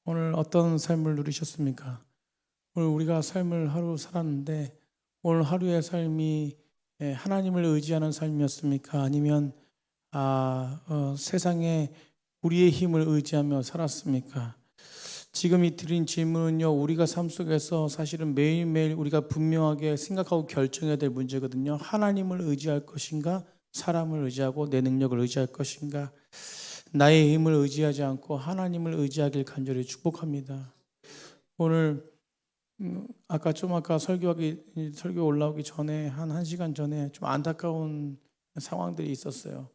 오늘 어떤 삶을 누리셨습니까? 오늘 우리가 삶을 하루 살았는데 오늘 하루의 삶이 하나님을 의지하는 삶이었습니까? 아니면 세상에 우리의 힘을 의지하며 살았습니까? 지금 이 드린 질문은요, 우리가 삶 속에서 사실은 매일매일 우리가 분명하게 생각하고 결정해야 될 문제거든요. 하나님을 의지할 것인가? 사람을 의지하고 내 능력을 의지할 것인가? 나의 힘을 의지하지 않고 하나님을 의지하길 간절히 축복합니다. 오늘 아까 설교 올라오기 전에 한 1시간 전에 좀 안타까운 상황들이 있었어요.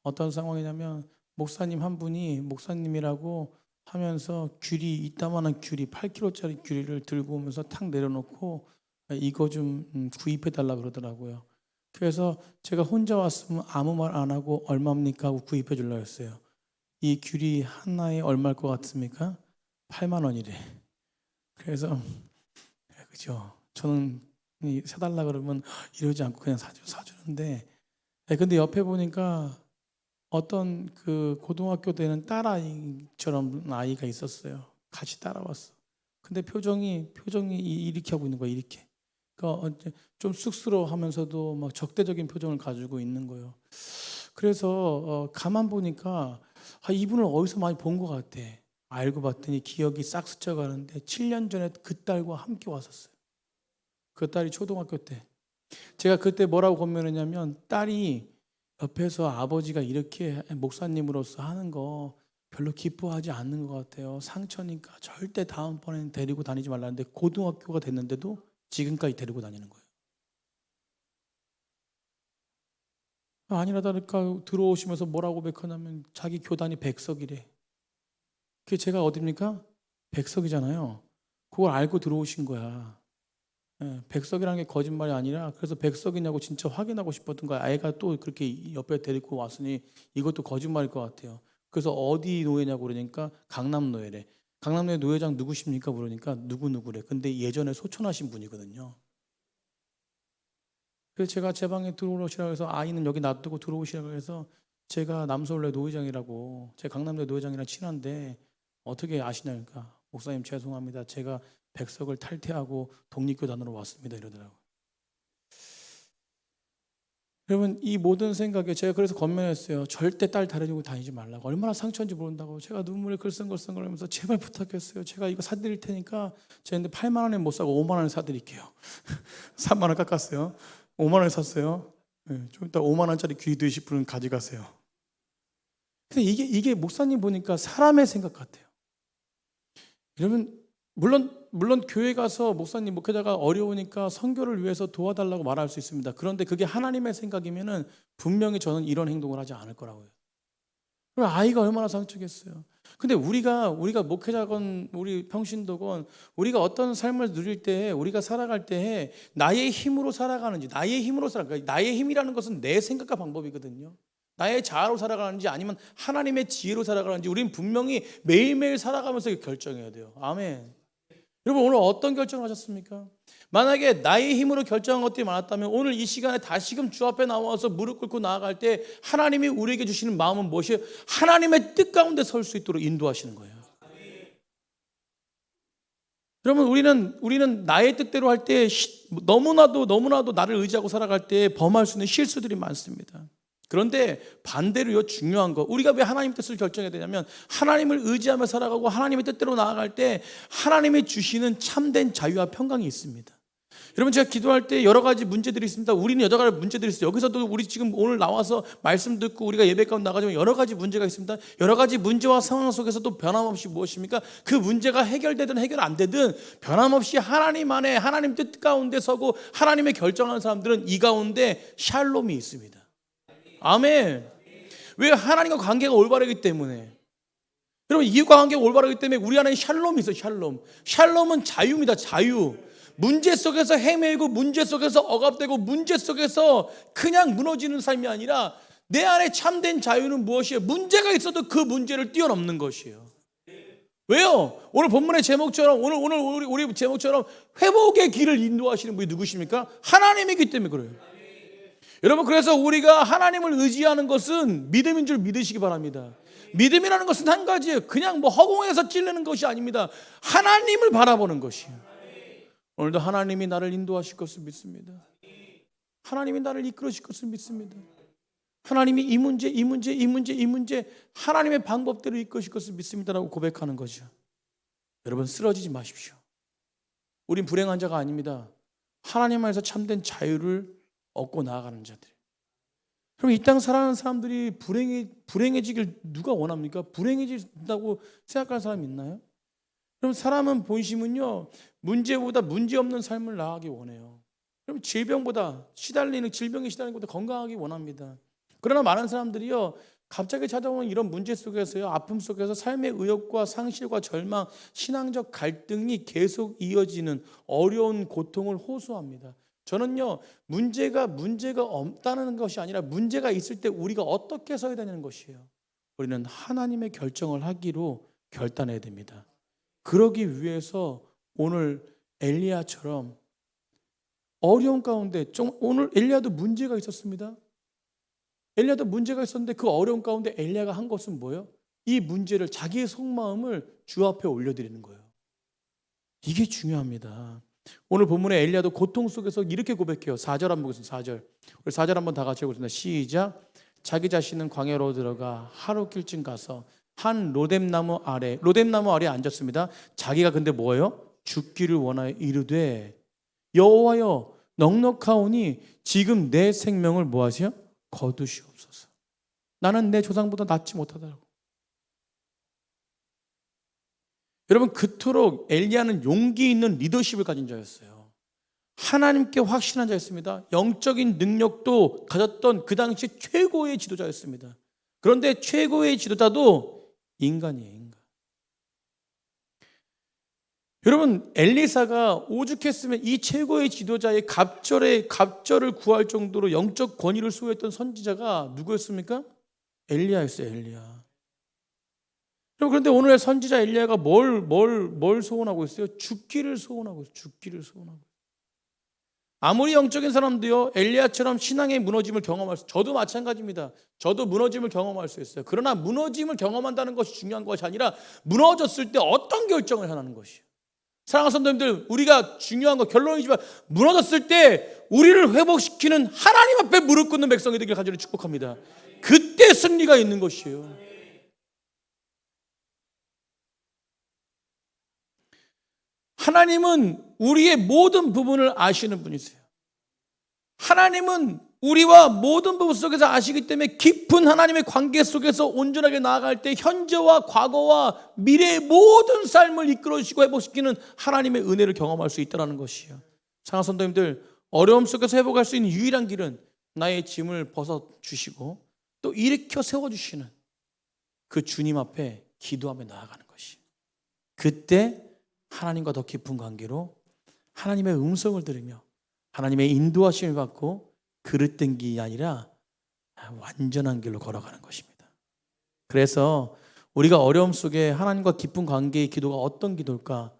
어떤 상황이냐면 목사님 한 분이 목사님이라고 하면서 이따만한 귤이 8kg짜리 귤을 들고 오면서 탁 내려놓고 이거 좀 구입해 달라고 그러더라고요. 그래서 제가 혼자 왔으면 아무 말 안 하고 얼마입니까 하고 구입해 주려고 했어요. 이 귤이 하나에 얼마일 것 같습니까? 8만 원이래. 그래서 그죠. 저는 사달라 그러면 이러지 않고 그냥 사주는데, 근데 옆에 보니까 어떤 그 고등학교 되는 딸아이처럼 아이가 있었어요. 같이 따라왔어. 근데 표정이 이렇게 하고 있는 거야, 이렇게. 그러니까 좀 쑥스러워하면서도 막 적대적인 표정을 가지고 있는 거예요. 그래서 가만 보니까 이분을 어디서 많이 본 것 같아. 알고 봤더니 기억이 싹 스쳐가는데 7년 전에 그 딸과 함께 왔었어요. 그 딸이 초등학교 때. 제가 그때 뭐라고 권면했냐면, 딸이 옆에서 아버지가 이렇게 목사님으로서 하는 거 별로 기뻐하지 않는 것 같아요. 상처니까 절대 다음번에는 데리고 다니지 말라는데 고등학교가 됐는데도 지금까지 데리고 다니는 거예요. 아니나 다를까 들어오시면서 뭐라고 고백하냐면 자기 교단이 백석이래. 그게 제가 어딥니까? 백석이잖아요. 그걸 알고 들어오신 거야. 백석이라는 게 거짓말이 아니라, 그래서 백석이냐고 진짜 확인하고 싶었던 거야. 아이가 또 그렇게 옆에 데리고 왔으니 이것도 거짓말일 것 같아요. 그래서 어디 노예냐고 그러니까 강남노예래. 강남노예 노예장 누구십니까? 그러니까 누구누구래. 근데 예전에 소천하신 분이거든요. 그래서 제가 제 방에 들어오시라고 해서 아이는 여기 놔두고 들어오시라고 해서, 제가 남서울대 노회장이라고, 제 강남대 노회장이랑 친한데 어떻게 아시냐니까, 목사님 죄송합니다. 제가 백석을 탈퇴하고 독립교단으로 왔습니다. 이러더라고요. 여러분, 이 모든 생각에 제가 그래서 권면했어요. 절대 딸 다니고 다니지 말라고. 얼마나 상처인지 모른다고. 제가 눈물을 글썽글썽거리면서 제발 부탁했어요. 제가 이거 사드릴 테니까, 제가 근데 8만 원에 못 사고 5만 원에 사드릴게요. 3만 원 깎았어요. 5만 원에 샀어요. 좀 이따 5만 원짜리 귀 드실 분은 가져가세요. 근데 이게 목사님 보니까 사람의 생각 같아요. 여러분, 물론 교회 가서 목사님, 목회자가 어려우니까 선교를 위해서 도와달라고 말할 수 있습니다. 그런데 그게 하나님의 생각이면은 분명히 저는 이런 행동을 하지 않을 거라고요. 그럼 아이가 얼마나 상처겠어요. 근데 우리가 목회자건 우리 평신도건 우리가 어떤 삶을 누릴 때, 우리가 살아갈 때 나의 힘으로 살아가는지, 나의 힘이라는 것은 내 생각과 방법이거든요. 나의 자아로 살아가는지 아니면 하나님의 지혜로 살아가는지 우리는 분명히 매일매일 살아가면서 결정해야 돼요. 아멘. 여러분, 오늘 어떤 결정을 하셨습니까? 만약에 나의 힘으로 결정한 것들이 많았다면 오늘 이 시간에 다시금 주 앞에 나와서 무릎 꿇고 나아갈 때 하나님이 우리에게 주시는 마음은 무엇이에요? 하나님의 뜻 가운데 설 수 있도록 인도하시는 거예요. 여러분, 우리는 나의 뜻대로 할 때 너무나도 나를 의지하고 살아갈 때 범할 수 있는 실수들이 많습니다. 그런데 반대로요, 중요한 거, 우리가 왜 하나님 뜻을 결정해야 되냐면, 하나님을 의지하며 살아가고 하나님의 뜻대로 나아갈 때 하나님이 주시는 참된 자유와 평강이 있습니다. 여러분, 제가 기도할 때 여러 가지 문제들이 있습니다. 우리는 여러 가지 문제들이 있어요. 여기서도 우리 지금 오늘 나와서 말씀 듣고 우리가 예배 가운데 나가지만 여러 가지 문제가 있습니다. 여러 가지 문제와 상황 속에서도 변함없이 무엇입니까? 그 문제가 해결되든 해결 안 되든 변함없이 하나님 안에, 하나님 뜻 가운데 서고 하나님의 결정하는 사람들은 이 가운데 샬롬이 있습니다. 아멘. 왜? 하나님과 관계가 올바르기 때문에. 여러분, 이웃과 관계가 올바르기 때문에 우리 안에 샬롬이 있어요. 샬롬은 자유입니다. 자유. 문제 속에서 헤매고, 문제 속에서 억압되고, 문제 속에서 그냥 무너지는 삶이 아니라 내 안에 참된 자유는 무엇이에요? 문제가 있어도 그 문제를 뛰어넘는 것이에요. 왜요? 오늘 본문의 제목처럼, 오늘 우리 제목처럼 회복의 길을 인도하시는 분이 누구십니까? 하나님이기 때문에 그래요. 여러분, 그래서 우리가 하나님을 의지하는 것은 믿음인 줄 믿으시기 바랍니다. 믿음이라는 것은 한 가지예요. 그냥 뭐 허공에서 찌르는 것이 아닙니다. 하나님을 바라보는 것이에요. 오늘도 하나님이 나를 인도하실 것을 믿습니다. 하나님이 나를 이끌으실 것을 믿습니다. 하나님이 이 문제 하나님의 방법대로 이끄실 것을 믿습니다라고 고백하는 거죠. 여러분, 쓰러지지 마십시오. 우린 불행한 자가 아닙니다. 하나님 안에서 참된 자유를 얻고 나아가는 자들. 그럼 이 땅 살아가는 사람들이 불행해지길 누가 원합니까? 불행해진다고 생각하는 사람이 있나요? 그럼 사람은 본심은요, 문제보다 문제없는 삶을 나아가기 원해요. 그럼 질병에 시달리는 것보다 건강하기 원합니다. 그러나 많은 사람들이요, 갑자기 찾아오는 이런 문제 속에서요, 아픔 속에서 삶의 의욕과 상실과 절망, 신앙적 갈등이 계속 이어지는 어려운 고통을 호소합니다. 저는요, 문제가 없다는 것이 아니라 문제가 있을 때 우리가 어떻게 서야 되는 것이에요. 우리는 하나님의 결정을 하기로 결단해야 됩니다. 그러기 위해서 오늘 엘리야처럼 어려운 가운데, 오늘 엘리야도 문제가 있었습니다. 엘리야도 문제가 있었는데 그 어려운 가운데 엘리야가 한 것은 뭐예요? 이 문제를, 자기의 속마음을 주 앞에 올려드리는 거예요. 이게 중요합니다. 오늘 본문에 엘리야도 고통 속에서 이렇게 고백해요. 4절 한번 보겠습니다. 4절. 우리 4절 한번 다 같이 읽겠습니다. 시작. 자기 자신은 광야로 들어가 하루 길쯤 가서 한 로뎀나무 아래 앉았습니다. 자기가 근데 뭐예요? 죽기를 원하여 이르되 여호와여 넉넉하오니 지금 내 생명을 뭐 하세요? 거두시옵소서. 나는 내 조상보다 낫지 못하다고. 여러분, 그토록 엘리야는 용기 있는 리더십을 가진 자였어요. 하나님께 확신한 자였습니다. 영적인 능력도 가졌던 그 당시 최고의 지도자였습니다. 그런데 최고의 지도자도 인간이에요, 인간. 여러분, 엘리사가 오죽했으면 이 최고의 지도자의 갑절을 구할 정도로 영적 권위를 소유했던 선지자가 누구였습니까? 엘리야였어요, 엘리야. 그런데 오늘 선지자 엘리야가 뭘 소원하고 있어요? 죽기를 소원하고 있어요. 죽기를 소원하고 있어요. 아무리 영적인 사람도요, 엘리야처럼 신앙의 무너짐을 경험할 수, 저도 마찬가지입니다. 저도 무너짐을 경험할 수 있어요. 그러나 무너짐을 경험한다는 것이 중요한 것이 아니라 무너졌을 때 어떤 결정을 하는 것이에요. 사랑하는 성도님들, 우리가 중요한 거 결론이지만 무너졌을 때 우리를 회복시키는 하나님 앞에 무릎 꿇는 백성이 되길 간절히 축복합니다. 그때 승리가 있는 것이에요. 하나님은 우리의 모든 부분을 아시는 분이세요. 하나님은 우리와 모든 부분 속에서 아시기 때문에 깊은 하나님의 관계 속에서 온전하게 나아갈 때 현재와 과거와 미래의 모든 삶을 이끌어주시고 회복시키는 하나님의 은혜를 경험할 수 있다는 것이에요. 사랑하는 성도님들, 어려움 속에서 회복할 수 있는 유일한 길은 나의 짐을 벗어주시고 또 일으켜 세워주시는 그 주님 앞에 기도하며 나아가는 것이에요. 그때 하나님과 더 깊은 관계로 하나님의 음성을 들으며 하나님의 인도하심을 받고 그릇된 길이 아니라 완전한 길로 걸어가는 것입니다. 그래서 우리가 어려움 속에 하나님과 깊은 관계의 기도가 어떤 기도일까?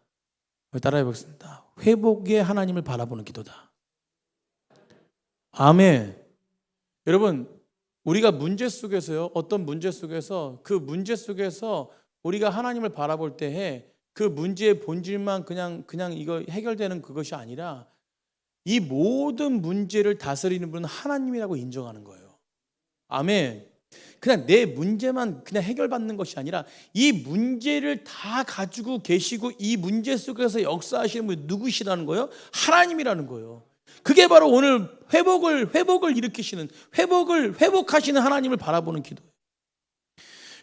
따라해 보겠습니다. 회복의 하나님을 바라보는 기도다. 아멘. 여러분, 우리가 문제 속에서요, 어떤 문제 속에서 그 문제 속에서 우리가 하나님을 바라볼 때에 그 문제의 본질만 그냥 이거 해결되는 그것이 아니라 이 모든 문제를 다스리는 분은 하나님이라고 인정하는 거예요. 아멘. 그냥 내 문제만 그냥 해결받는 것이 아니라 이 문제를 다 가지고 계시고 이 문제 속에서 역사하시는 분이 누구시라는 거예요? 하나님이라는 거예요. 그게 바로 오늘 회복을 일으키시는, 회복하시는 하나님을 바라보는 기도예요.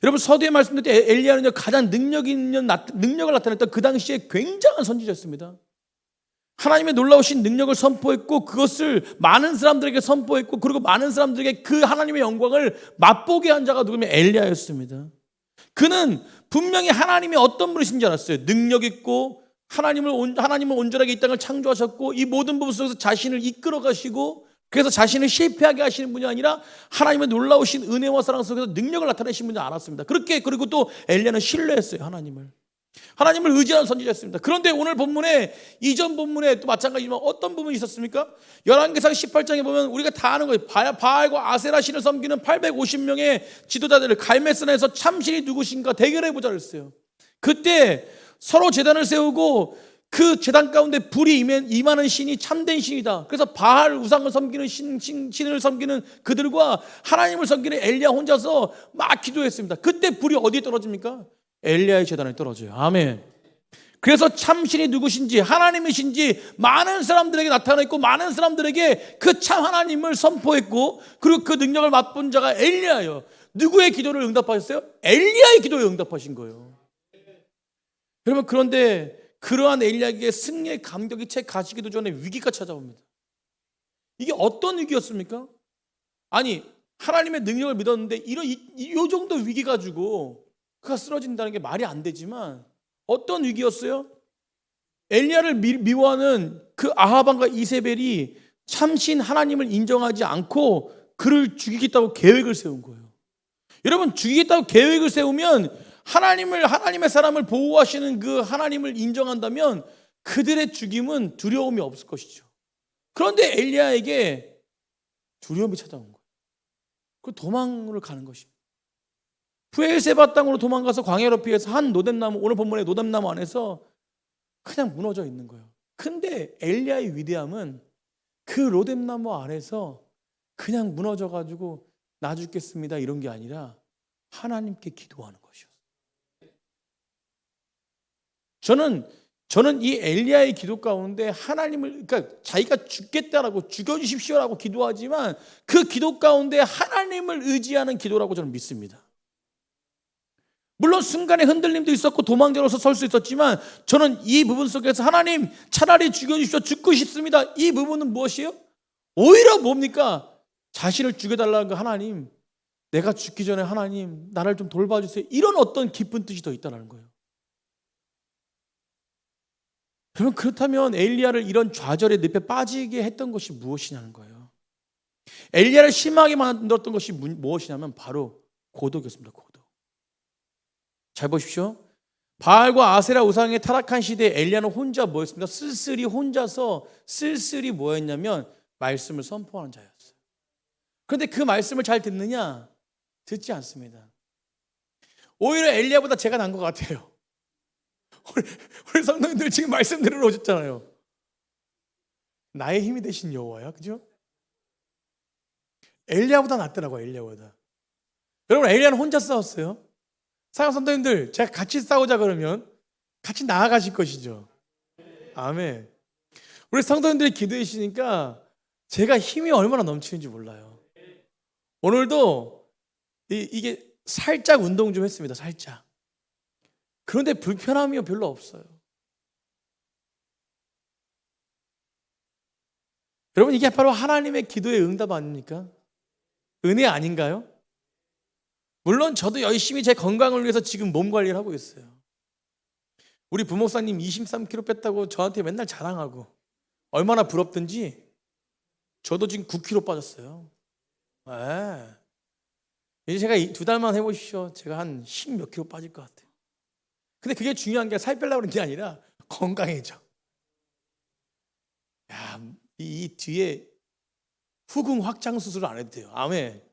여러분, 서두에 말씀드린 엘리야는요, 가장 능력을 나타냈던 그 당시에 굉장한 선지자였습니다. 하나님의 놀라우신 능력을 선포했고 그것을 많은 사람들에게 선포했고 그리고 많은 사람들에게 그 하나님의 영광을 맛보게 한 자가 누구냐면 엘리야였습니다. 그는 분명히 하나님이 어떤 분이신지 알았어요. 능력 있고 하나님은 온전하게 이 땅을 창조하셨고 이 모든 부분 속에서 자신을 이끌어 가시고 그래서 자신을 실패하게 하시는 분이 아니라 하나님의 놀라우신 은혜와 사랑 속에서 능력을 나타내신 분이 알았습니다. 그리고 또 엘리야는 신뢰했어요, 하나님을. 하나님을 의지하는 선지자였습니다. 그런데 오늘 본문에 이전 본문에 또 마찬가지지만 어떤 부분이 있었습니까? 열왕기상 18장에 보면 우리가 다 아는 거예요. 바알과 아세라 신을 섬기는 850명의 지도자들을 갈멜산에서 참신이 누구신가 대결해보자 그랬어요. 그때 서로 제단을 세우고 그 제단 가운데 불이 임하는 신이 참된 신이다. 그래서 바알 우상을 섬기는 신을 섬기는 그들과 하나님을 섬기는 엘리야 혼자서 막 기도했습니다. 그때 불이 어디에 떨어집니까? 엘리야의 제단에 떨어져요. 아멘. 그래서 참신이 누구신지 하나님이신지 많은 사람들에게 나타났고 많은 사람들에게 그 참 하나님을 선포했고 그리고 그 능력을 맛본 자가 엘리야예요. 누구의 기도를 응답하셨어요? 엘리야의 기도에 응답하신 거예요. 여러분, 그런데 그러한 엘리야에게 승리의 감격이 채 가시기도 전에 위기가 찾아옵니다. 이게 어떤 위기였습니까? 아니, 하나님의 능력을 믿었는데 이 정도 위기 가지고 그가 쓰러진다는 게 말이 안 되지만 어떤 위기였어요? 엘리야를 미워하는 그 아하방과 이세벨이 참신 하나님을 인정하지 않고 그를 죽이겠다고 계획을 세운 거예요. 여러분, 죽이겠다고 계획을 세우면 하나님의 사람을 보호하시는 그 하나님을 인정한다면 그들의 죽임은 두려움이 없을 것이죠. 그런데 엘리야에게 두려움이 찾아온 거예요. 그 도망을 가는 것입니다. 브엘세바 땅으로 도망가서 광야로 피해서 한 노뎀나무, 오늘 본문의 노뎀나무 안에서 그냥 무너져 있는 거예요. 근데 엘리야의 위대함은 그 로뎀나무 아래서 그냥 무너져가지고 나 죽겠습니다 이런 게 아니라 하나님께 기도하는 것이었어요. 저는 이 엘리야의 기도 가운데 하나님을, 그러니까 자기가 죽겠다라고 죽여주십시오라고 기도하지만 그 기도 가운데 하나님을 의지하는 기도라고 저는 믿습니다. 물론 순간에 흔들림도 있었고 도망자로서 설 수 있었지만 저는 이 부분 속에서 하나님 차라리 죽여주십시오, 죽고 싶습니다. 이 부분은 무엇이에요? 오히려 뭡니까? 자신을 죽여달라는 거, 하나님 내가 죽기 전에 하나님 나를 좀 돌봐주세요, 이런 어떤 깊은 뜻이 더 있다는 거예요. 그러면 그렇다면 엘리야를 이런 좌절의 늪에 빠지게 했던 것이 무엇이냐는 거예요. 엘리야를 심하게 만들었던 것이 무엇이냐면 바로 고독이었습니다. 고독. 잘 보십시오. 바알과 아세라 우상의 타락한 시대에 엘리야는 혼자 뭐였습니까? 쓸쓸히 혼자서 쓸쓸히 뭐였냐면 말씀을 선포하는 자였어요. 그런데 그 말씀을 잘 듣느냐? 듣지 않습니다. 오히려 엘리야보다 제가 난 것 같아요. 우리 성도님들 지금 말씀 들으러 오셨잖아요. 나의 힘이 되신 여호와야, 그죠? 엘리야보다 낫더라고요. 엘리야보다. 여러분, 엘리야는 혼자 싸웠어요. 사랑 성도님들, 제가 같이 싸우자 그러면 같이 나아가실 것이죠. 아멘. 우리 성도님들이 기도해 주시니까 제가 힘이 얼마나 넘치는지 몰라요. 오늘도 이게 살짝 운동 좀 했습니다. 살짝. 그런데 불편함이 별로 없어요. 여러분, 이게 바로 하나님의 기도의 응답 아닙니까? 은혜 아닌가요? 물론 저도 열심히 제 건강을 위해서 지금 몸 관리를 하고 있어요. 우리 부목사님 23kg 뺐다고 저한테 맨날 자랑하고 얼마나 부럽든지 저도 지금 9kg 빠졌어요. 네. 이제 제가 2달만 해보십시오. 제가 한 10몇 킬로 빠질 것 같아요. 근데 그게 중요한 게 살 빼려고 그런 게 아니라 건강해져. 야, 이 뒤에 후궁 확장 수술을 안 해도 돼요. 아멘.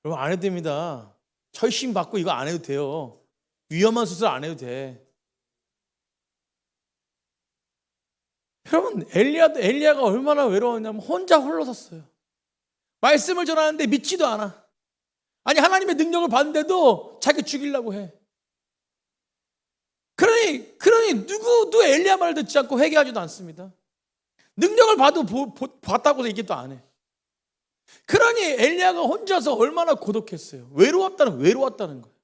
여러분, 안 해도 됩니다. 철심 받고 이거 안 해도 돼요. 위험한 수술 안 해도 돼. 여러분, 엘리야가 얼마나 외로웠냐면 혼자 홀로 섰어요. 말씀을 전하는데 믿지도 않아. 아니, 하나님의 능력을 봤는데도 자기 죽이려고 해. 그러니 누구도 엘리야 말을 듣지 않고 회개하지도 않습니다. 능력을 봤다고 얘기도 안 해. 그러니 엘리야가 혼자서 얼마나 고독했어요. 외로웠다는 거예요.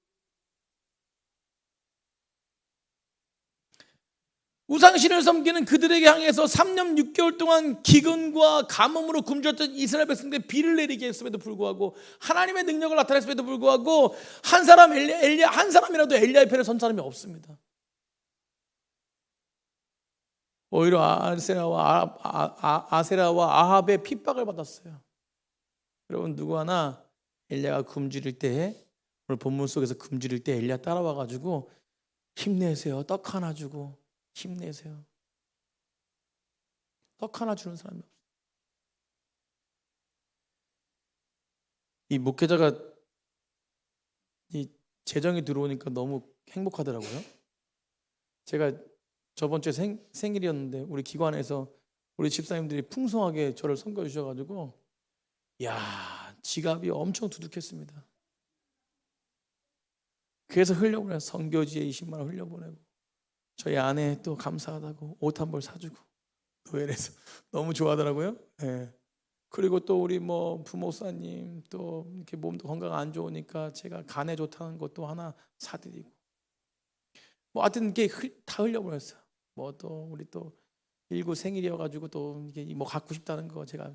우상신을 섬기는 그들에게 향해서 3년 6개월 동안 기근과 가뭄으로 굶주렸던 이스라엘 백성들의 비를 내리게 했음에도 불구하고 하나님의 능력을 나타냈음에도 불구하고 한 사람이라도 엘리야의 편에 선 사람이 없습니다. 오히려 아세라와 아합의 핍박을 받았어요. 여러분, 누구 하나 엘리야가 굶주릴 때, 오늘 본문 속에서 굶주릴 때 엘리야 따라와가지고 힘내세요. 떡 하나 주고 힘내세요. 떡 하나 주는 사람이 없어요. 이 목회자가 이 재정이 들어오니까 너무 행복하더라고요. 제가 저번 주에 생일이었는데 우리 기관에서 우리 집사님들이 풍성하게 저를 섬겨주셔가지고 야, 지갑이 엄청 두둑했습니다. 그래서 흘려보내고 선교지에 20만 원 흘려보내고 저희 아내 또 감사하다고 옷 한 벌 사주고 노엘에서 너무 좋아하더라고요. 네. 그리고 또 우리 뭐 부목사님 또 이렇게 몸도 건강 안 좋으니까 제가 간에 좋다는 것도 하나 사드리고 뭐 하여튼 이게 다 흘려보냈어요. 뭐 또 우리 또 일구 생일이어가지고 또 이게 뭐 갖고 싶다는 거 제가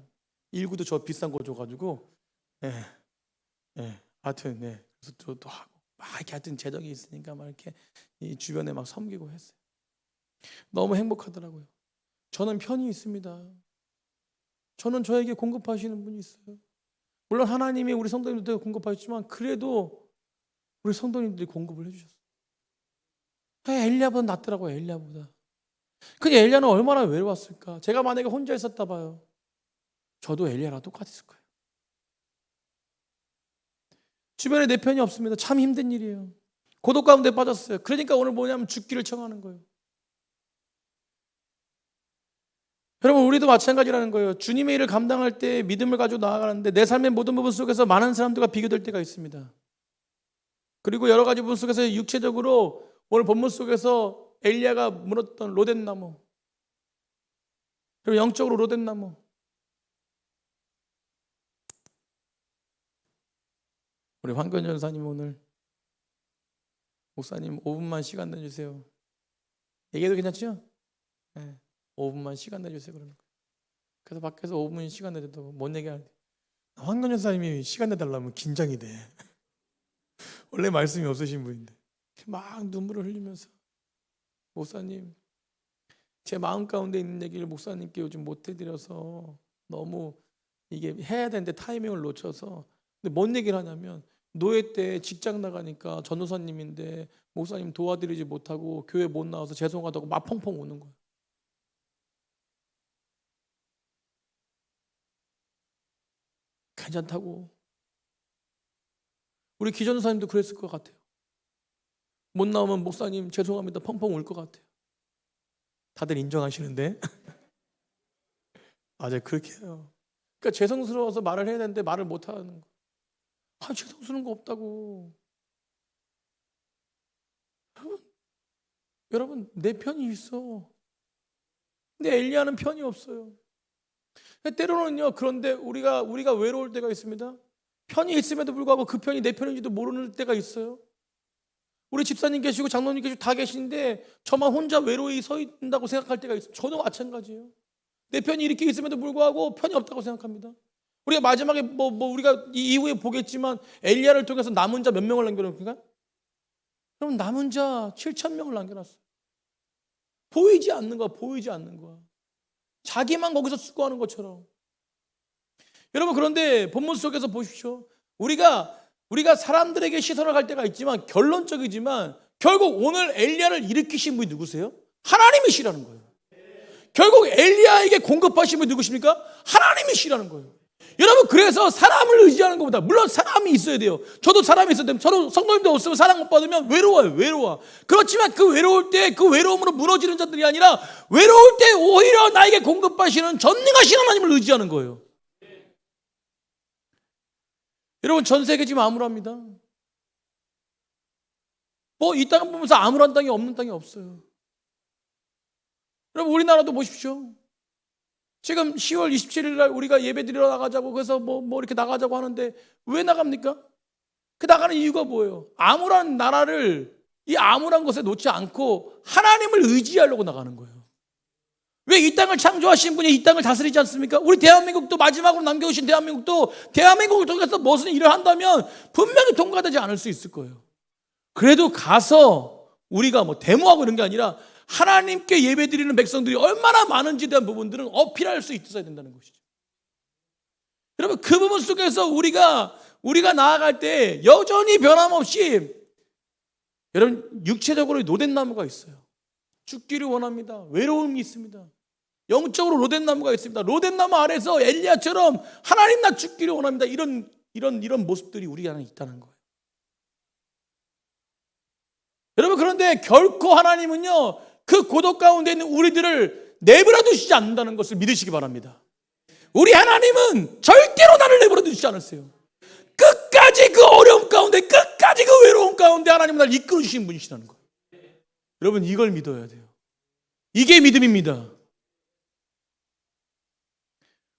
일구도 저 비싼 거 줘가지고 하여튼 그래서 저도 하고 막 이렇게 하여튼 재정이 있으니까 막 이렇게 이 주변에 막 섬기고 했어요. 너무 행복하더라고요. 저는 편이 있습니다. 저는 저에게 공급하시는 분이 있어요. 물론 하나님이 우리 성도님들에게 공급하셨지만 그래도 우리 성도님들이 공급을 해주셨어요. 엘리야보다 낫더라고요. 엘리야보다. 근데 엘리야는 얼마나 외로웠을까. 제가 만약에 혼자 있었다 봐요. 저도 엘리야랑 똑같았을 거예요. 주변에 내 편이 없습니다. 참 힘든 일이에요. 고독 가운데 빠졌어요. 그러니까 오늘 뭐냐면 죽기를 청하는 거예요. 여러분 우리도 마찬가지라는 거예요. 주님의 일을 감당할 때 믿음을 가지고 나아가는데 내 삶의 모든 부분 속에서 많은 사람들과 비교될 때가 있습니다. 그리고 여러 가지 부분 속에서 육체적으로 오늘 본문 속에서 엘리야가 물었던 로댓나무, 그리고 영적으로 로댓나무, 우리 황근 전사님 오늘 목사님 5분만 시간 내주세요. 얘기해도 괜찮죠? 네. 5분만 시간 내주세요. 그러는 거예요. 그래서 밖에서 5분 시간 내준다고 뭔 얘기하는데 황근 전사님이 시간 내달라면 긴장이 돼. 원래 말씀이 없으신 분인데 막 눈물을 흘리면서 목사님 제 마음 가운데 있는 얘기를 목사님께 요즘 못 해드려서 너무 이게 해야 되는데 타이밍을 놓쳐서 근데 뭔 얘기를 하냐면 노예 때 직장 나가니까 전도사님인데 목사님 도와드리지 못하고 교회 못 나와서 죄송하다고 막 펑펑 우는 거예요. 괜찮다고. 우리 기전사님도 그랬을 것 같아요. 못 나오면 목사님 죄송합니다 펑펑 울 것 같아요. 다들 인정하시는데 맞아요. 그렇게 해요. 그러니까 죄송스러워서 말을 해야 되는데 말을 못 하는 거. 죄송스러운 거 없다고. 여러분 내 편이 있어. 근데 엘리야는 편이 없어요. 때로는요. 그런데 우리가 외로울 때가 있습니다. 편이 있음에도 불구하고 그 편이 내 편인지도 모르는 때가 있어요. 우리 집사님 계시고 장로님 계시고 다 계신데 저만 혼자 외로이 서 있다고 생각할 때가 있어요. 저도 마찬가지예요. 내 편이 이렇게 있음에도 불구하고 편이 없다고 생각합니다. 우리가 마지막에 우리가 이후에 보겠지만 엘리야를 통해서 남은 자 몇 명을 남겨놓습니까? 그럼 남은 자 7,000명을 남겨놨어요. 보이지 않는 거야. 보이지 않는 거야. 자기만 거기서 수고하는 것처럼. 여러분 그런데 본문 속에서 보십시오. 우리가 사람들에게 시선을 갈 때가 있지만 결론적이지만 결국 오늘 엘리야를 일으키신 분이 누구세요? 하나님이시라는 거예요. 결국 엘리야에게 공급하신 분이 누구십니까? 하나님이시라는 거예요. 여러분 그래서 사람을 의지하는 것보다 물론 사람이 있어야 돼요. 저도 사람이 있어야 돼요. 저도 성도님도 없으면 사랑 못 받으면 외로워요. 외로워. 그렇지만 그 외로울 때 그 외로움으로 무너지는 자들이 아니라 외로울 때 오히려 나에게 공급하시는 전능하신 하나님을 의지하는 거예요. 여러분 전 세계 지금 암울합니다. 이 땅을 보면서 암울한 땅이 없는 땅이 없어요. 여러분 우리나라도 보십시오. 지금 10월 27일 날 우리가 예배 드리러 나가자고 그래서 뭐 이렇게 나가자고 하는데 왜 나갑니까? 그 나가는 이유가 뭐예요? 암울한 나라를 이 암울한 것에 놓지 않고 하나님을 의지하려고 나가는 거예요. 왜 이 땅을 창조하신 분이 이 땅을 다스리지 않습니까? 우리 대한민국도 마지막으로 남겨오신 대한민국도 대한민국을 통해서 무슨 일을 한다면 분명히 통과되지 않을 수 있을 거예요. 그래도 가서 우리가 데모하고 이런 게 아니라 하나님께 예배드리는 백성들이 얼마나 많은지에 대한 부분들은 어필할 수 있어야 된다는 것이죠. 여러분 그 부분 속에서 우리가 나아갈 때 여전히 변함없이 여러분, 육체적으로 로된 나무가 있어요. 죽기를 원합니다. 외로움이 있습니다. 영적으로 로된 나무가 있습니다. 로된 나무 아래서 엘리야처럼 하나님 나 죽기를 원합니다. 이런 모습들이 우리 안에 있다는 거예요. 여러분, 그런데 결코 하나님은요, 그 고독 가운데 있는 우리들을 내버려 두시지 않는다는 것을 믿으시기 바랍니다. 우리 하나님은 절대로 나를 내버려 두시지 않으세요. 끝까지 그 어려움 가운데, 끝까지 그 외로움 가운데 하나님은 나를 이끌어 주신 분이시라는 거예요. 여러분, 이걸 믿어야 돼요. 이게 믿음입니다.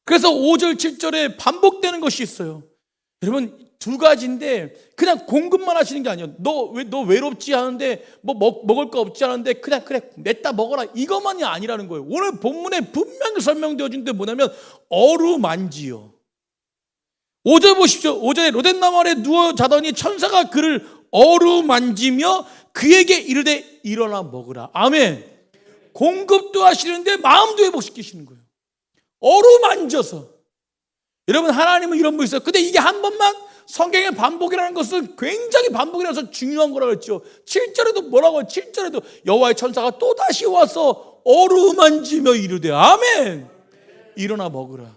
그래서 5절, 7절에 반복되는 것이 있어요. 여러분, 두 가지인데 그냥 공급만 하시는 게 아니에요. 너 외롭지 않은데 뭐 먹을 거 없지 않은데 그냥 그래 냈다 먹어라, 이것만이 아니라는 거예요. 오늘 본문에 분명히 설명되어진 게 뭐냐면 어루만지요. 5절 보십시오. 5절에 로된 나무 아래 누워 자더니 천사가 그를 어루만지며 그에게 이르되 일어나 먹으라. 아멘. 공급도 하시는데 마음도 회복시키시는 거예요. 어루만져서. 여러분, 하나님은 이런 분이 있어요. 근데 이게 한 번만 성경의 반복이라는 것은 굉장히 반복이라서 중요한 거라고 했죠. 7절에도 뭐라고 해요? 7절에도 여호와의 천사가 또다시 와서 어루만지며 이르되 아멘. 일어나 먹으라.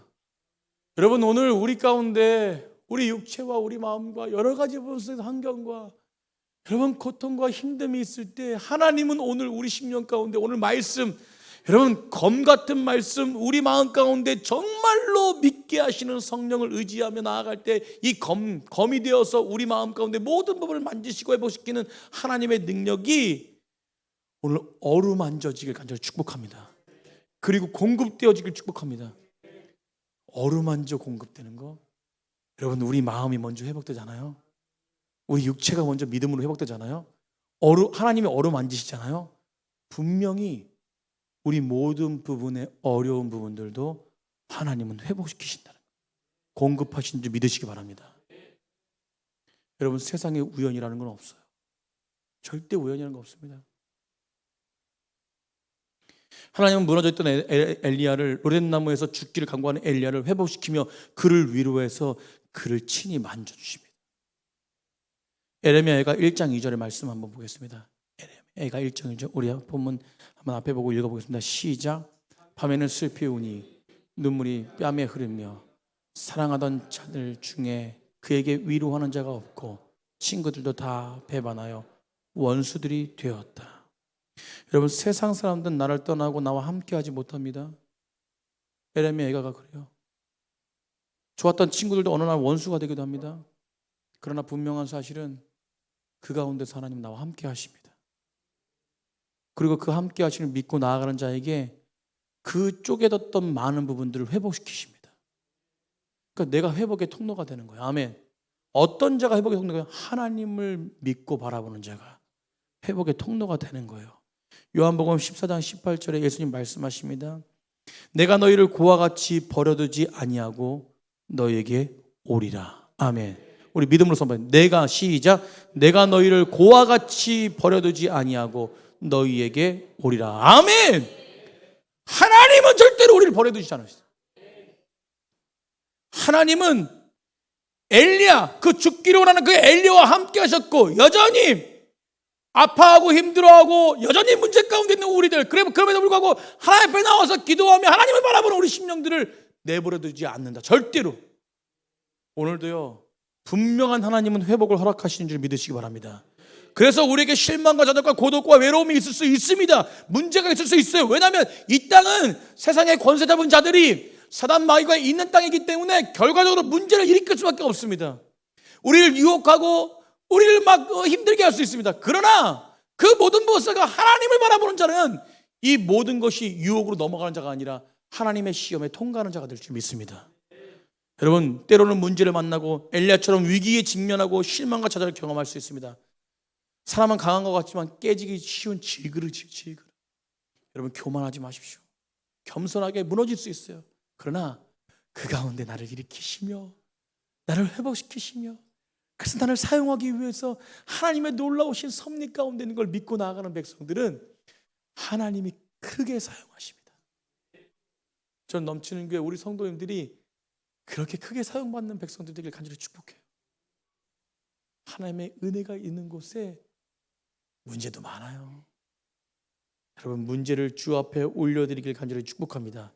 여러분, 오늘 우리 가운데 우리 육체와 우리 마음과 여러 가지 환경과 여러분 고통과 힘듦이 있을 때 하나님은 오늘 우리 심령 가운데 오늘 말씀, 여러분 검 같은 말씀, 우리 마음 가운데 정말로 믿게 하시는 성령을 의지하며 나아갈 때 이 검이 되어서 우리 마음 가운데 모든 부분을 만지시고 회복시키는 하나님의 능력이 오늘 어루만져지길 간절히 축복합니다. 그리고 공급되어지길 축복합니다. 어루만져 공급되는 거, 여러분 우리 마음이 먼저 회복되잖아요. 우리 육체가 먼저 믿음으로 회복되잖아요. 하나님이 어루만지시잖아요. 분명히 우리 모든 부분의 어려운 부분들도 하나님은 회복시키신다는 거예요. 공급하신 줄 믿으시기 바랍니다. 여러분, 세상에 우연이라는 건 없어요. 절대 우연이라는 거 없습니다. 하나님은 무너져있던 엘리야를, 로된 나무에서 죽기를 간구하는 엘리야를 회복시키며 그를 위로해서 그를 친히 만져주십니다. 에레미야가 1장 2절의 말씀 한번 보겠습니다. 에레미야가 1장 2절, 우리 본문 한번 앞에 보고 읽어보겠습니다. 시작. 밤에는 슬피 우니 눈물이 뺨에 흐르며 사랑하던 자들 중에 그에게 위로하는 자가 없고 친구들도 다 배반하여 원수들이 되었다. 여러분, 세상 사람들은 나를 떠나고 나와 함께하지 못합니다. 에레미야 애가가 그래요. 좋았던 친구들도 어느 날 원수가 되기도 합니다. 그러나 분명한 사실은 그 가운데서 하나님 나와 함께 하십니다. 그리고 그 함께 하시는 믿고 나아가는 자에게 그 쪼개졌던 많은 부분들을 회복시키십니다. 그러니까 내가 회복의 통로가 되는 거예요. 아멘. 어떤 자가 회복의 통로가? 하나님을 믿고 바라보는 자가 회복의 통로가 되는 거예요. 요한복음 14장 18절에 예수님 말씀하십니다. 내가 너희를 고와 같이 버려두지 아니하고 너희에게 오리라. 아멘. 우리 믿음으로 선포해. 내가, 시작. 내가 너희를 고와 같이 버려두지 아니하고 너희에게 오리라. 아멘. 하나님은 절대로 우리를 버려두지 않으시죠. 하나님은 엘리야, 그 죽기로 원하는 그 엘리야와 함께 하셨고 여전히 아파하고 힘들어하고 여전히 문제 가운데 있는 우리들, 그럼에도 불구하고 하나님 앞에 나와서 기도하며 하나님을 바라보는 우리 심령들을 내버려두지 않는다. 절대로. 오늘도요, 분명한 하나님은 회복을 허락하시는 줄 믿으시기 바랍니다. 그래서 우리에게 실망과 좌절과 고독과 외로움이 있을 수 있습니다. 문제가 있을 수 있어요. 왜냐하면 이 땅은 세상의 권세 잡은 자들이 사단 마귀가 있는 땅이기 때문에 결과적으로 문제를 일으킬 수밖에 없습니다. 우리를 유혹하고 우리를 막 힘들게 할 수 있습니다. 그러나 그 모든 것을 하나님을 바라보는 자는 이 모든 것이 유혹으로 넘어가는 자가 아니라 하나님의 시험에 통과하는 자가 될 줄 믿습니다. 여러분, 때로는 문제를 만나고 엘리야처럼 위기에 직면하고 실망과 좌절을 경험할 수 있습니다. 사람은 강한 것 같지만 깨지기 쉬운 질그릇이에요. 여러분, 교만하지 마십시오. 겸손하게 무너질 수 있어요. 그러나 그 가운데 나를 일으키시며 나를 회복시키시며 그래서 나를 사용하기 위해서 하나님의 놀라우신 섭리 가운데 있는 걸 믿고 나아가는 백성들은 하나님이 크게 사용하십니다. 전 넘치는 교회 우리 성도님들이 그렇게 크게 사용받는 백성들 되길 간절히 축복해요. 하나님의 은혜가 있는 곳에 문제도 많아요. 여러분, 문제를 주 앞에 올려드리길 간절히 축복합니다.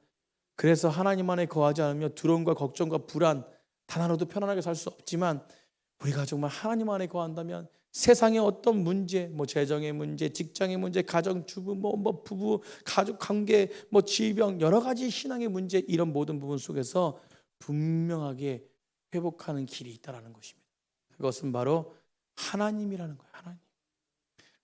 그래서 하나님 안에 거하지 않으면 두려움과 걱정과 불안 단 하나도 편안하게 살 수 없지만, 우리가 정말 하나님 안에 거한다면 세상의 어떤 문제, 재정의 문제, 직장의 문제, 가정주부, 부부, 가족 관계, 질병, 여러 가지 신앙의 문제, 이런 모든 부분 속에서 분명하게 회복하는 길이 있다는 것입니다. 그것은 바로 하나님이라는 거예요. 하나님.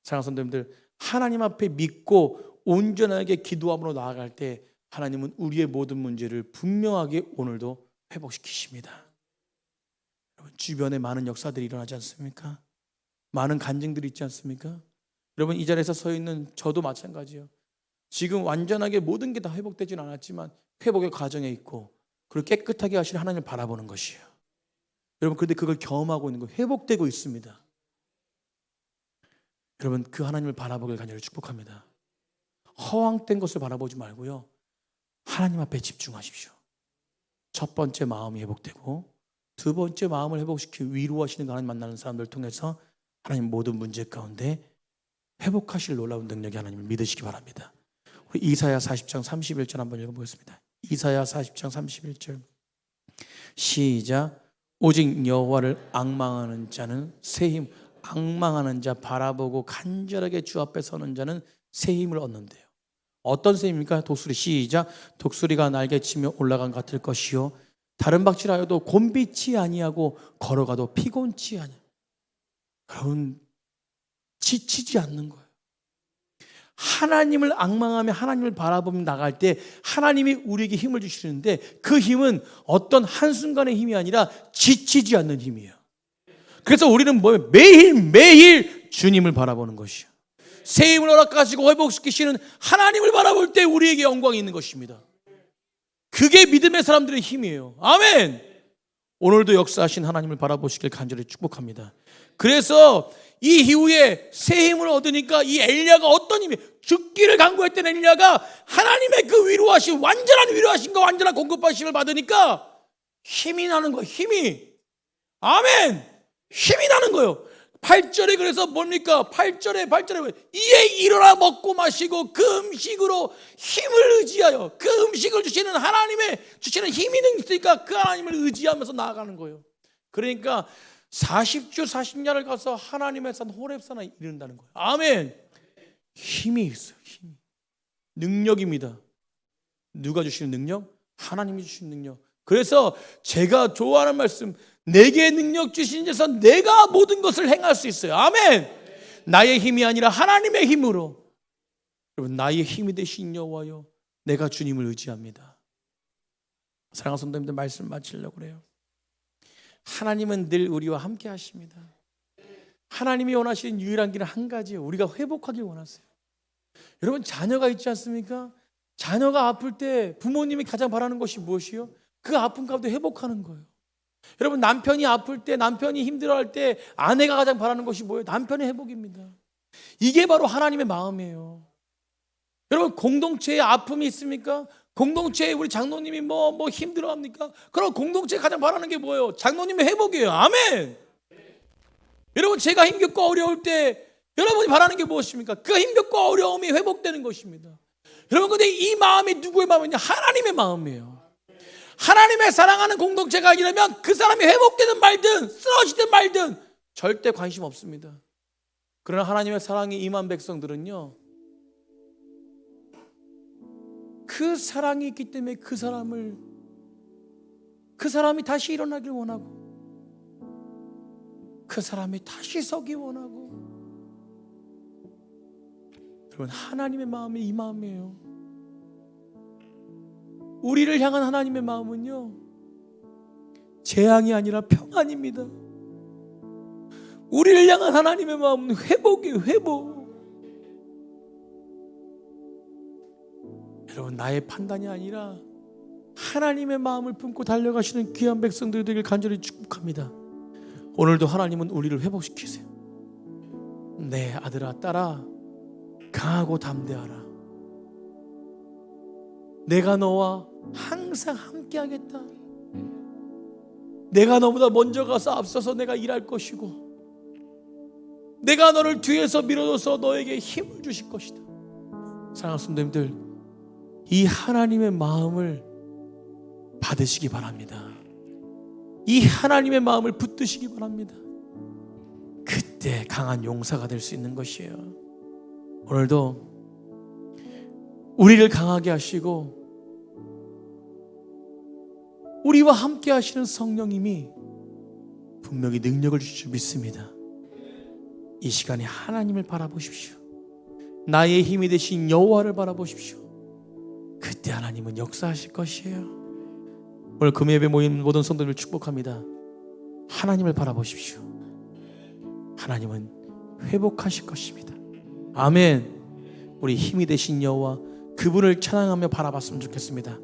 사랑하는 성도님들, 하나님 앞에 믿고 온전하게 기도함으로 나아갈 때 하나님은 우리의 모든 문제를 분명하게 오늘도 회복시키십니다. 여러분, 주변에 많은 역사들이 일어나지 않습니까? 많은 간증들이 있지 않습니까? 여러분, 이 자리에서 서 있는 저도 마찬가지예요. 지금 완전하게 모든 게 다 회복되지는 않았지만 회복의 과정에 있고, 그리고 깨끗하게 하시는 하나님을 바라보는 것이에요. 여러분, 그런데 그걸 경험하고 있는 거예요. 회복되고 있습니다. 여러분, 그 하나님을 바라보길 간절히 축복합니다. 허황된 것을 바라보지 말고요, 하나님 앞에 집중하십시오. 첫 번째, 마음이 회복되고, 두 번째, 마음을 회복시키고 위로하시는 하나님 만나는 사람들을 통해서 하나님 모든 문제 가운데 회복하실 놀라운 능력이 하나님을 믿으시기 바랍니다. 우리 이사야 40장 31절 한번 읽어보겠습니다. 이사야 40장 31절 시작. 오직 여호와를 앙망하는 자는 새 힘, 앙망하는 자, 바라보고 간절하게 주 앞에 서는 자는 새 힘을 얻는데요. 어떤 새 힘입니까? 독수리, 시작. 독수리가 날개치며 올라간 같을 것이요, 다른 박질하여도 곤비치 아니하고 걸어가도 피곤치 아니하고. 여러분, 지치지 않는 거예요. 하나님을 앙망하며 하나님을 바라보며 나갈 때 하나님이 우리에게 힘을 주시는데, 그 힘은 어떤 한순간의 힘이 아니라 지치지 않는 힘이에요. 그래서 우리는 매일매일 주님을 바라보는 것이요, 새 힘을 허락하시고 회복시키시는 하나님을 바라볼 때 우리에게 영광이 있는 것입니다. 그게 믿음의 사람들의 힘이에요. 아멘. 오늘도 역사하신 하나님을 바라보시길 간절히 축복합니다. 그래서 이 이후에 새 힘을 얻으니까 이 엘리야가 어떤 힘이, 죽기를 간구했던 엘리야가 하나님의 그 위로하심, 완전한 위로하심과 완전한 공급하심을 받으니까 힘이 나는 거예요. 힘이. 아멘. 힘이 나는 거예요. 8절에 그래서 뭡니까? 8절에 이에 일어나 먹고 마시고 그 음식으로 힘을 의지하여, 그 음식을 주시는 하나님의 주시는 힘이 있으니까 그 하나님을 의지하면서 나아가는 거예요. 그러니까 40주 40년을 가서 하나님의 산 호렙산에 이른다는 거예요. 아멘. 힘이 있어요. 힘이. 능력입니다. 누가 주시는 능력? 하나님이 주시는 능력. 그래서 제가 좋아하는 말씀, 내게 능력 주신 자서 내가 모든 것을 행할 수 있어요. 아멘. 나의 힘이 아니라 하나님의 힘으로. 여러분, 나의 힘이 되신 여호와여, 내가 주님을 의지합니다. 사랑하는 성도님들, 말씀 마치려고 그래요. 하나님은 늘 우리와 함께 하십니다. 하나님이 원하시는 유일한 길은 한 가지예요. 우리가 회복하길 원하세요. 여러분, 자녀가 있지 않습니까? 자녀가 아플 때 부모님이 가장 바라는 것이 무엇이요? 그 아픔 가운데 회복하는 거예요. 여러분, 남편이 아플 때, 남편이 힘들어할 때 아내가 가장 바라는 것이 뭐예요? 남편의 회복입니다. 이게 바로 하나님의 마음이에요. 여러분, 공동체에 아픔이 있습니까? 공동체에 우리 장로님이 뭐 힘들어합니까? 그럼 공동체가 가장 바라는 게 뭐예요? 장로님의 회복이에요. 아멘. 여러분, 제가 힘겹고 어려울 때 여러분이 바라는 게 무엇입니까? 그 힘겹고 어려움이 회복되는 것입니다. 여러분, 근데 이 마음이 누구의 마음이냐? 하나님의 마음이에요. 하나님의 사랑하는 공동체가 아니라면 그 사람이 회복되든 말든 쓰러지든 말든 절대 관심 없습니다. 그러나 하나님의 사랑이 임한 백성들은요, 그 사랑이 있기 때문에 그 사람이 다시 일어나길 원하고, 그 사람이 다시 서기 원하고. 여러분, 하나님의 마음이 이 마음이에요. 우리를 향한 하나님의 마음은요, 재앙이 아니라 평안입니다. 우리를 향한 하나님의 마음은 회복이에요. 회복. 여러분, 나의 판단이 아니라 하나님의 마음을 품고 달려가시는 귀한 백성들이 되길 간절히 축복합니다. 오늘도 하나님은 우리를 회복시키세요. 내 아들아, 딸아, 강하고 담대하라. 내가 너와 항상 함께 하겠다. 내가 너보다 먼저 가서 앞서서 내가 일할 것이고, 내가 너를 뒤에서 밀어줘서 너에게 힘을 주실 것이다. 사랑하는 성도님들, 이 하나님의 마음을 받으시기 바랍니다. 이 하나님의 마음을 붙드시기 바랍니다. 그때 강한 용사가 될 수 있는 것이에요. 오늘도 우리를 강하게 하시고 우리와 함께 하시는 성령님이 분명히 능력을 주실 줄 믿습니다. 이 시간에 하나님을 바라보십시오. 나의 힘이 되신 여호와를 바라보십시오. 그때 하나님은 역사하실 것이에요. 오늘 금요일에 모인 모든 성도들을 축복합니다. 하나님을 바라보십시오. 하나님은 회복하실 것입니다. 아멘. 우리 힘이 되신 여호와, 그분을 찬양하며 바라봤으면 좋겠습니다.